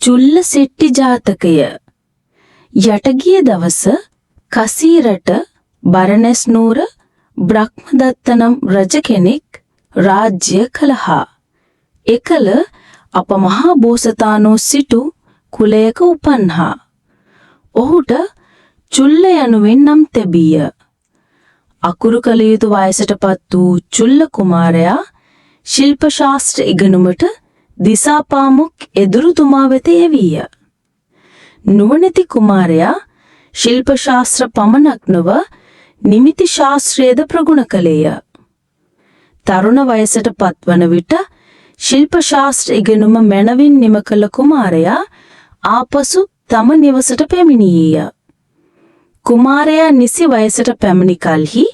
චුල්ලසෙට්ටි ජාතකය යටගිය දවස කසීරට බරණැස් නුවර බ්‍රහ්මදත්ත නම් රජ කෙනෙක් රාජ්‍ය කළහා. එකල අප මහා බෝසතාණෝ සිටු කුලයක උපන්හා. ඔහුට චුල්ල යනුවෙන් නම් තැබීය. අකුරු කළ යුතු වයසටපත් වූ චුල්ල කුමාරයා ශිල්ප ශාස්ත්‍ර ඉගෙනුමට දිසාපාමොක් එදුරුතුමා වෙත යැවීය. නුවණැති කුමාරයා ශිල්ප ශාස්ත්‍ර පමණක් නොව නිමිති ශාස්ත්‍රයේද ප්‍රගුණ කළේය. තරුණ වයසට පත්වන විට ශිල්ප ශාස්ත්‍ර ඉගෙනුම මැනවින් නිම කළ කුමාරයා ආපසු තම නිවසට පැමිණියේය. කුමාරයා නිසි වයසට පැමිණි කලෙහි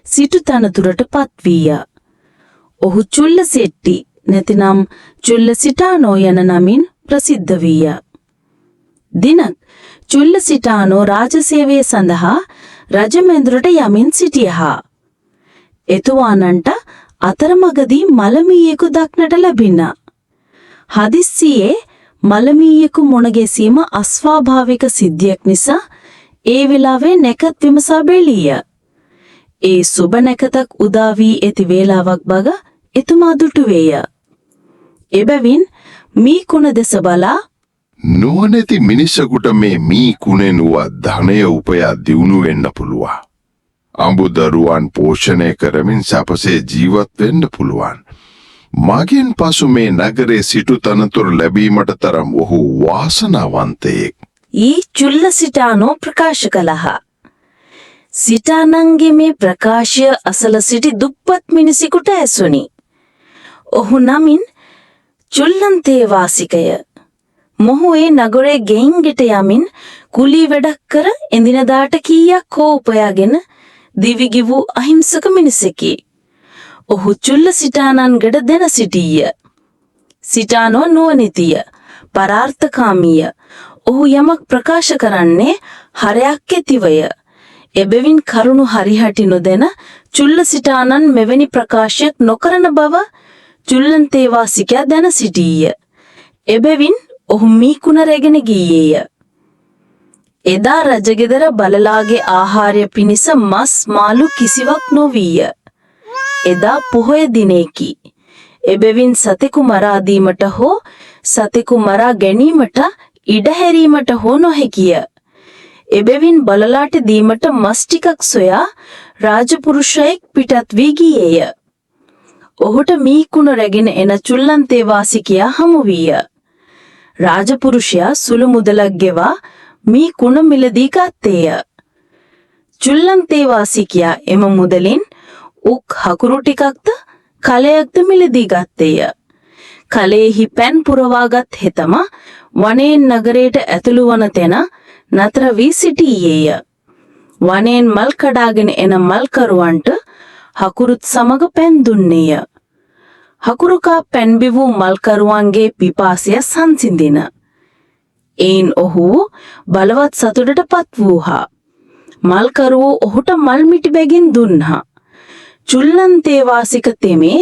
සිටු තනතුරට පත්වීය. ඔහු චුල්ලසෙට්ටි නැතිනම් චුල්ලසිටානෝ යන නමින් ප්‍රසිද්ධ වීය. දිනක් චුල්ලසිටානෝ රාජසේවය සඳහා රජමැදුරට යමින් සිටියහා. එතුවානන්ට අතරමඟදී මළමීයෙකු දක්නට ලැබිණා. හදිස්සියේ මළමීයෙකු මුණ ගැසීම අස්වාභාවික සිද්ධියක් නිසා ඒ වෙලාවේ නැකත් විමසා බැලීය. ඒ සුබ නැකතක් උදා වී ඇති වේලාවක් බග එතුමා දුටුවේය. එබැවින් මී කුණ දෙස බලා නුවණැති මිනිසෙකුට මේ මී කුණෙන් වුවත් ධනය උපයා දියුණු වෙන්න පුළුවන්. අඹදරුවන් පෝෂණය කරමින් සැපසේ ජීවත් වෙන්න පුළුවන්. මගෙන් පසු මේ නගරේ සිටු තනතුරු ලැබීමට තරම් ඔහු වාසනාවන්තයෙක්. ඊ චුල්ලසිටානෝ ප්‍රකාශ කළහා. සිටානන්ගේ මේ ප්‍රකාශය අසල සිටි දුප්පත් මිනිසෙකුට ඇසුණි. ඔහු නමින් චුල්ලන්තේ වාසිකය. මොහු ඒ නගරේ ගෙයින් ගෙට යමින් කුලී වැඩක් කර එදිනදාට කීයක් හෝ උපයාගෙන දිවිගි වූ අහිංසක මිනිසෙකි. ඔහු චුල්ලසිටානන්ගට දැන සිටීය. සිටානෝ නුවණැතිය, පරාර්ථකාමීය. ඔහු යමක් ප්‍රකාශ කරන්නේ හරයක් ඇතිවය. එබැවින් කරුණු හරිහැටි නොදැන චුල්ලසිටානන් මෙවැනි ප්‍රකාශයක් නොකරන බව චුල්ලන්තේ වාසිකයා දැන සිටීය. එබැවින් ඔහු මීකුණ රැගෙන ගියේය. එදා රජගෙදර බලලාගේ ආහාරය පිණිස මස් මාළු කිසිවක් නොවීය. එදා පොහොය දිනයකි. එබැවින් සතෙකු මරා දීමට හෝ සතෙකු මරා ගැනීමට ඉඩ හැරීමට හෝ නොහැකිය. එබැවින් බලලාට දීමට මස් ටිකක් සොයා රාජපුරුෂයෙක් පිටත් වී ගියේය. ඔහුට මීකුණ රැගෙන එන චුල්ලන්තේ වාසිකයා හමු වීය. රාජපුරුෂයා සුළු මුදලක් ගෙවා මී කුණ මිලදී ගත්තේය. චුල්ලන්තේ වාසිකයා එම මුදලින් උක් හකුරු ටිකක්ද කලයක්ද මිලදී ගත්තේය. කලෙහි පැන් පුරවාගත් හෙතම වනයෙන් නගරයට ඇතුළු වන තැන නතර වී සිටියේය. වනයෙන් මල් කඩාගෙන එන මල්කරුවන්ට හකුරුත් සමග පැන් දුන්නේය. හකුරුකා පැන්බි වූ මල්කරුවන්ගේ පිපාසය සංසිඳින. එයින් ඔහු බලවත් සතුටට පත් වූහා. මල්කරුවෝ ඔහුට මල් මිටි බැගින් දුන්හා. චුල්ලන්තේ වාසික තෙමේ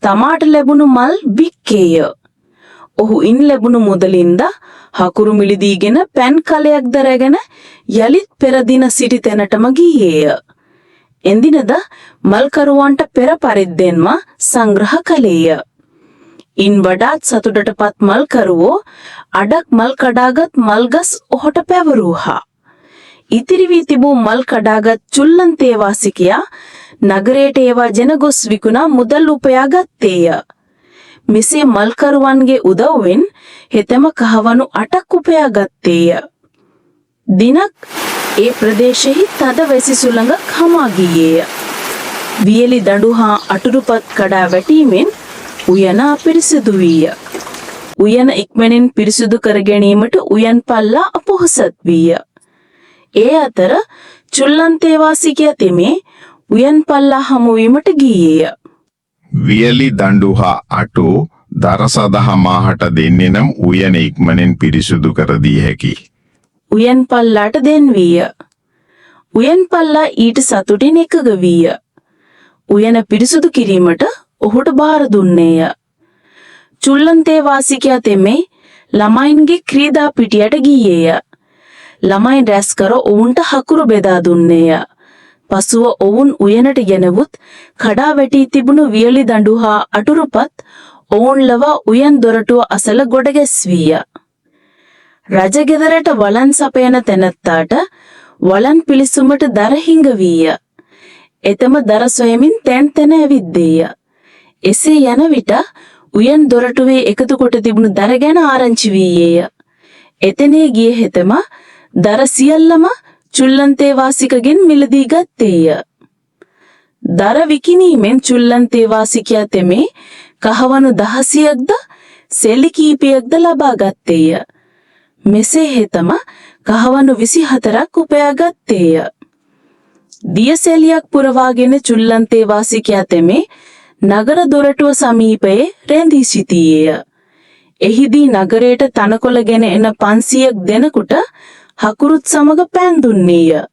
තමාට ලැබුණු මල් වික්කේය. ඔහු ඉන් ලැබුණු මුදලින්ද හකුරු මිලිදීගෙන පැන් කලයක් දරගෙන යලිත් පෙරදින සිටි තැනටම ගියේය. එන්දිනද මල්කරුවන්ට පෙර පරිද්දෙන්ම සංග්‍රහ කළේය. ඉන් වඩාත් සතුටටපත් මල්කරුවෝ අඩක් මල් කඩාගත් මල්ගස් ඔහුට පැවරූහා. ඉතිරි වී තිබූ මල් කඩාගත් චුල්ලන්තේ වාසිකයා නගරයට ඒවා ගෙන ගොස් විකුණා මුදල් උපයා ගත්තේය. මෙසේ මල්කරුවන්ගේ උදව්වෙන් හෙතෙම කහවණු 8ක් උපයා ගත්තේය. දිනක් ඒ ප්‍රදේශෙහි තද වැසි සුළඟක් හමා ගියේය. වියලි දඬු හා අටුරුපත් කඩා වැටීමෙන් උයන අපිරිසිදු වීය. උයන ඉක්මනින් පිරිසිදු කර ගැනීමට උයන් පල්ලා අපොහසත් වීය. ඒ අතර චුල්ලන්තේ වාසිකයා තෙමේ උයන් පල්ලා හමු වීමට ගියේය. වියලි දඬු හා අටු දරසදහ මාහට දෙන්නේ නම් උයන ඉක්මනින් පිරිසිදු කර දී හැකි. උයන් පල්ලාට දෙන්වීය. උයන් පල්ලා ඊට සතුටින් එකග වීය. උයන පිරිසිදු කිරීමට ඔහුට බාර දුන්නේය. චුල්ලන්තේ වාසිකයා තෙමේ ළමයින්ගේ ක්‍රීඩා පිටියට ගියේය. ළමයින් රැස් කර ඔවුන්ට හකුරු බෙදා දුන්නේය. පසුව ඔවුන් උයනට ගෙනවුත් කඩා වැටී තිබුණු වියලි දඬු හා අටුරුපත් ඔවුන් ලවා උයන් දොරටුව අසල ගොඩ ගැස්වීය. රජගෙදරට වලන් සපයන තැනැත්තාට වලන් පිලිසුමට දර හිඟවීය. එතම දර සොයමින් තැන් තැන ඇවිද්දේය. එසේ යන විට උයන් දොරටුවේ එකතු කොට තිබුණු දර ගැන ආරංචි වීයේය. එතනේ ගිය හෙතම දර සියල්ලම චුල්ලන්තේ වාසිකගෙන් මිලදී ගත්තේය. දර විකිණීමෙන් චුල්ලන්තේ වාසිකයා තෙමේ කහවණු 16ක්ද සෙල්ලි කීපයක්ද ලබා ගත්තේය. මෙසේ හෙතම කහවණු 24ක් උපයා ගත්තේය. දියසෙලියක් පුරවාගෙන චුල්ලන්තේ වාසිකයා තෙමේ නගර දොරටුව සමීපයේ රැඳී සිටියේය. එහිදී නගරයට තනකොළ ගෙන එන 500ක් දෙනෙකුට හකුරුත් සමග පෑන් දුන්නේය.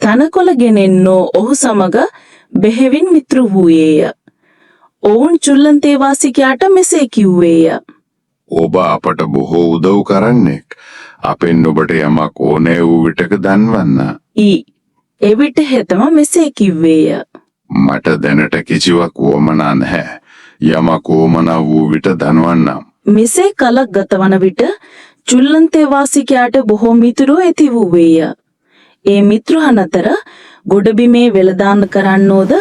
තනකොළ ගෙනෙන්නෝ ඔහු සමග බෙහෙවින් මිත්‍ර වූයේය. ඔවුන් චුල්ලන්තේ වාසිකයාට මෙසේ කිව්වේය. ඔබ අපට බොහෝ උදව් කරන්නෙක්. අපෙන් ඔබට යමක් ඕනෑ වූ විටක දන්වන්න. එවිට හෙතම මෙසේ කිව්වේය. මට දැනට කිසිවක් වුවමනා නැහැ. යමක් වුවමනා වූ විට දන්වන්නම්. මෙසේ කලක් ගතවන විට චුල්ලන්තේ වාසිකයාට බොහෝ මිතුරෝ ඇති වූවේය. ඒ මිත්‍රහන් අතර ගොඩබිමේ වෙළදාම කරන්නෝද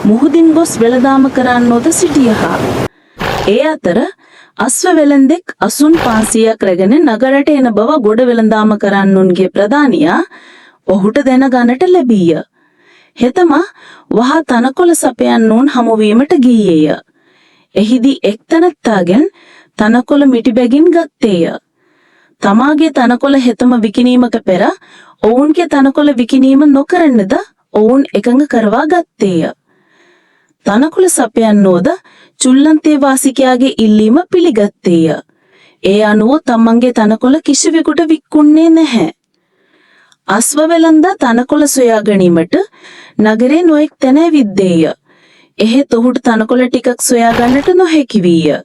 මුහුදින් ගොස් වෙළදාම කරන්නෝද සිටියහ. ඒ අතර අස්ව වෙළෙන්දෙක් 8500ක් රැගෙන නගරට එන බව ගොඩ වෙළදාම කරන්නුන්ගේ ප්‍රධානියා ඔහුට දැනගන්නට ලැබීය. හෙතම වහා තනකොළ සපයන්නෝන් හමුවීමට ගියේය. එහිදී එක් තැනැත්තාගෙන් තනකොළ මිටි බැගින් ගත්තේය. තමාගේ තනකොළ හෙතම විකිණීමක පෙර ඔවුන්ගේ තනකොළ විකිණීම නොකරන්නද ඔවුන් එකඟ කරවා ගත්තේය. තනකොළ සපයන්නෝද චුල්ලන්තේ වාසිකයාගේ ඉල්ලීම පිළිගත්තේය. ඒ අනුව තමන්ගේ තනකොළ කිසිවෙකුට වික්කුන්නේ නැහැ. අස්ව වෙළඳා තනකොළ සොයා ගැනීමට නගරේ නොඑක් තැන ඇවිද්දේය. එහෙත් ඔහුට තනකොළ ටිකක් සොයා ගන්නට නොහැකි වීය.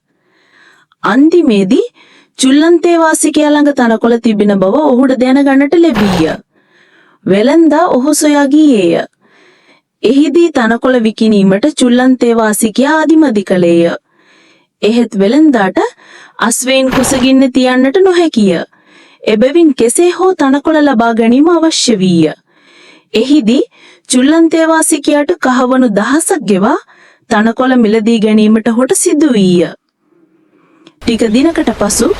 අන්තිමේදී චුල්ලන්තේ වාසිකයා ළඟ තනකොළ තිබෙන බව ඔහුට දැනගන්නට ලැබීය. වෙළඳා ඔහු සොයා ගියේය. එහිදී තනකොළ විකිණීමට චුල්ලන්තේ වාසිකයා අදිමදි කළේය. එහෙත් වෙළඳාට අස්වැයින් කුසගින්න තියන්නට නොහැකිය. එබැවින් කෙසේ හෝ තනකොළ ලබා ගැනීම අවශ්‍ය වීය. එහිදී චුල්ලන්තේ වාසිකයාට කහවණු 1000ක් ගෙවා තනකොළ මිලදී ගැනීමට හොට සිදු වීය. ටික දිනකට පසු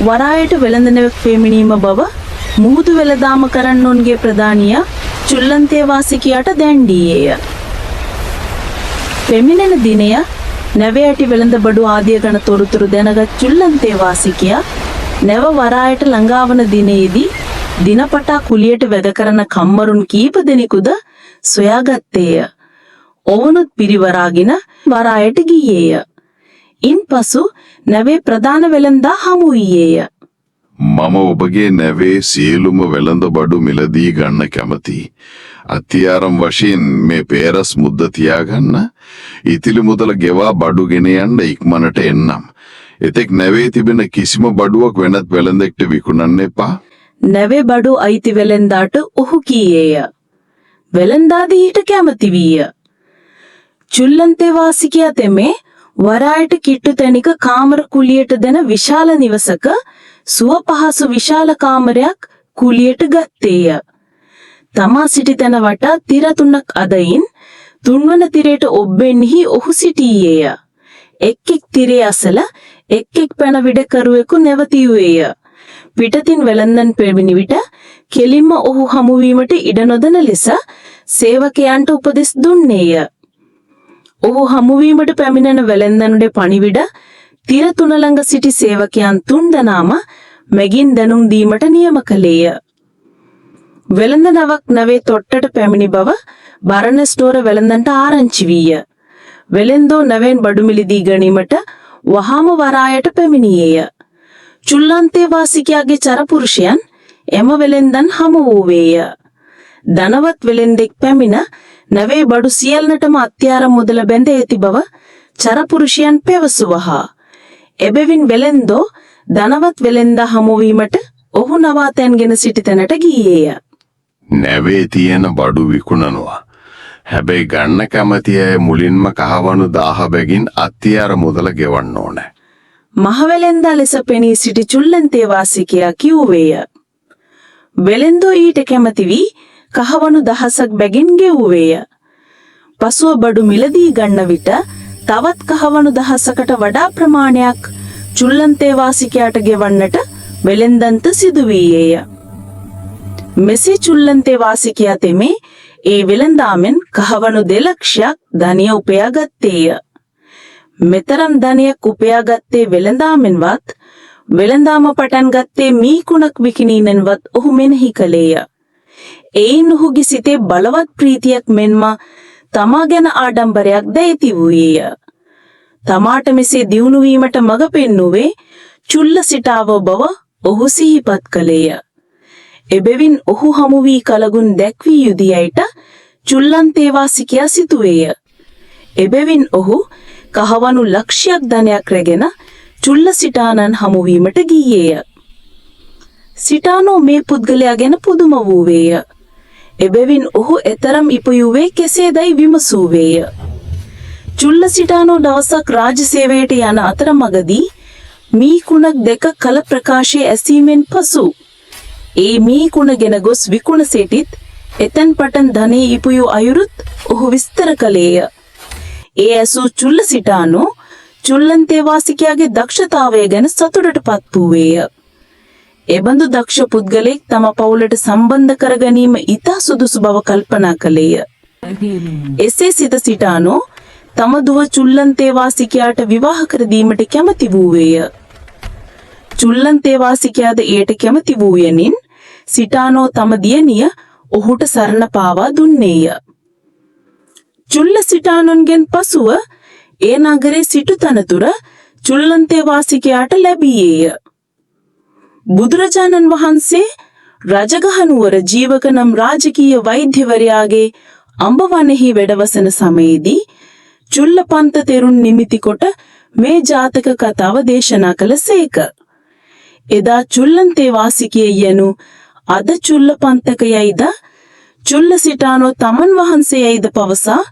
වරායට වෙළඳ නැවක් පෙමිණීම බව මුහුදු වෙළදාම කරන්නෝන්ගේ ප්‍රධානියා චුල්ලන්තේ වාසිකයාට දැන්ඩියේය. පෙමිණෙන දිනය නැව ඇටි වෙළඳ බඩු ආදිය ගැන තොරතුරු දැනගත් චුල්ලන්තේ වාසිකයා නැව වරායට ළඟාවන දිනේදී දිනපතා කුලියට වැඩ කරන කම්මරුන් කීප දෙනෙකුද සොයාගත්තේය. ඔවුනුත් පිරිවරාගෙන වරායට ගියේය. ඉන්පසු නැවේ ප්‍රධාන වෙළඳා හමු වූයේය. මම ඔබගේ නැවේ සියලුම වෙළඳ බඩු මිලදී ගන්න කැමතියි. අත්‍යාරම් වශයෙන් මේ පේරස් මුද්ද තියාගන්න. ඉතිලි මුදල ගෙවා බඩු ගෙන යන්න ඉක්මනට එන්නම්. එතෙක් නැවේ තිබෙන කිසිම බඩුවක් වෙනත් වෙළඳෙක්ට විකුණන්න එපා. නැවේ බඩු අයිති වෙළඳාට ඔහු කීයේය. වෙළඳා දීට කැමති වීය. චුල්ලන්තේ වාසිකයා තෙමේ වරායට කිට්ටු තැනික කාමර කුලියට දෙන විශාල නිවසක සුව පහසු විශාල කාමරයක් කුලියට ගත්තේය. තමා සිටි තැන වටා තිර 3ක් අදින් තුන්වන තිරයට ඔබ්බෙන්හි ඔහු සිටියේය. එක් තිරේ අසල එක් පැන විඩකරුවෙකු නැවතියුවේය. පිටතින් වෙළඳන් පෙමිණි විට කෙලින්ම ඔහු හමුවීමට ඉඩ නොදෙන ලෙස සේවකයන්ට උපදෙස් දුන්නේය. ඔහු හමුවීමට පැමිණෙන වෙළඳනුගේ පණිවිඩ තිර 3 ළඟ සිටි සේවකයන් 3 දෙනාම මැගින් දැනුම් දීමට නියම කළේය. වෙළඳ නවක් නැවේ තොට්ටට පැමිණි බව බරණස් ඩෝර වෙළඳන්ට ආරංචි වීය. වෙළෙන්දෝ නැවෙන් බඩු මිලදී ගැනීමට වහාම වරායට පැමිණියේය. චුල්ලන්තේ වාසිකයාගේ චරපුරුෂයන් එම වෙළෙන්දන් හමු වූවේය. ධනවත් වෙළෙන්දෙක් පැමිණ නැවේ බඩු සියල්ලටම අත්‍යාර මුදල බැඳ ඇති බව චරපුරුෂයන් පැවසුවහා. එබැවින් වෙළෙන්දෝ ධනවත් වෙලෙන්දා හමුවීමට ඔහු නවාතැන්ගෙන සිටි තැනට ගියේය. නැවේ තියෙන බඩු විකුණනවා. හැබැයි ගන්න කැමති අය මුලින්ම කහවණු 1000 බැගින් අත්තියාර මුදල ගෙවන්න ඕනේ. මහවෙලෙන්දා ලෙස පෙනී සිටි චුල්ලන්තේ වාසිකයා කිව්වේය. වෙලෙන්දෝ ඊට කැමති වී කහවණු 1000ක් බැගින් ගෙව්වේය. පසුව බඩු මිලදී ගන්න විට තවත් කහවණු 1000කට වඩා ප්‍රමාණයක් චුල්ලන්තේ වාසිකයාට ගෙවන්නට වෙලෙන්දන්ට සිදු වීයේය. මෙසේ චුල්ලන්තේ වාසිකයා තෙමේ ඒ වෙළඳාමෙන් කහවණු 2 ලක්ෂයක් ධනිය උපයා ගත්තේය. මෙතරම් ධනියක් උපයා ගත්තේ වෙළඳාමෙන්වත් වෙළඳාම පටන් ගත්තේ මීකුණක් විකිණීමෙන්වත් ඔහු මෙනෙහි කළේය. එයින් ඔහුගේ සිතේ බලවත් ප්‍රීතියක් මෙන්ම තමා ගැන ආඩම්බරයක් ද ඇති වූයේය. තමාට මෙසේ දියුණු වීමට මඟ පෙන්නුවේ චුල්ල සිටාව බව ඔහු සිහිපත් කළේය. එබැවින් ඔහු හමු වී කලගුන් දැක්විය යුදියයිට චුල්ලන්තේ වාසිකයා සිතුවේය. එබැවින් ඔහු කහවණු ලක්ෂයක් ධනයක් රැගෙන චුල්ල සිටානන් හමුවීමට ගියේය. සිටානෝ මේ පුද්ගලයා ගැන පුදුම වූවේය. එබැවින් ඔහු එතරම් ඉපයුවේ කෙසේදයි විමසූවේය. චුල්ල සිටානෝ දවසක් රාජසේවයට යන අතරමඟදී මීකුණක් දෙක කල ප්‍රකාශයේ ඇසීමෙන් පසු ඒ මීකුණ ගෙන ගොස් විකුණ සිටිත් එතෙන් පටන් ධනෙ ඉපයු අයුරුත් ඔහු විස්තර කළේය. ඒ ඇසූ චුල්ල සිටානෝ චුල්ලන්තේ වාසිකයාගේ දක්ෂතාවය ගැන සතුටටපත් වූවේය. එබඳු දක්ෂ පුද්ගලෙක් තම පවුලට සම්බන්ධ කර ගැනීම ඉතා සුදුසු බව කල්පනා කළේය. එසේ සිත සිටානෝ තම දුව චුල්ලන්තේ වාසිකයාට විවාහ කර දීමට කැමති වූවේය. චුල්ලන්තේ වාසිකයාද එයට කැමති වූයෙනින් සිටානෝ තම දියණිය ඔහුට සරණ පාවා දුන්නේය. චුල්ල සිටානොන්ගෙන් පසුව ඒ නගරේ සිටු තනතුර චුල්ලන්තේ වාසිකයාට ලැබියේය. බුදුරජාණන් වහන්සේ රජගහ නුවර ජීවක නම් රාජකීය වෛද්‍යවරයාගේ අඹවනෙහි වැඩවසන සමයේදී චුල්ලපන්ත තෙරුන් නිමිති කොට මේ ජාතක කතාව දේශනා කළසේක. එදා චුල්ලන්තේ වාසිකයේ යනු අද චුල්ලපන්තකයයිද චුල්ල සිටානෝ තමන් වහන්සේයයිද පවසා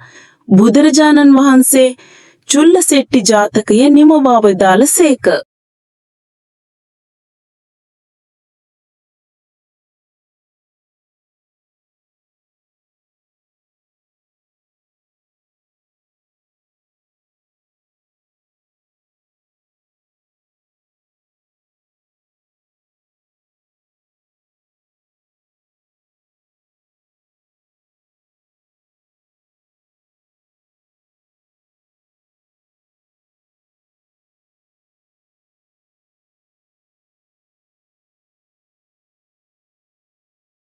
බුදුරජාණන් වහන්සේ චුල්ල සෙට්ටි ජාතකය නිමවා වදාළසේක.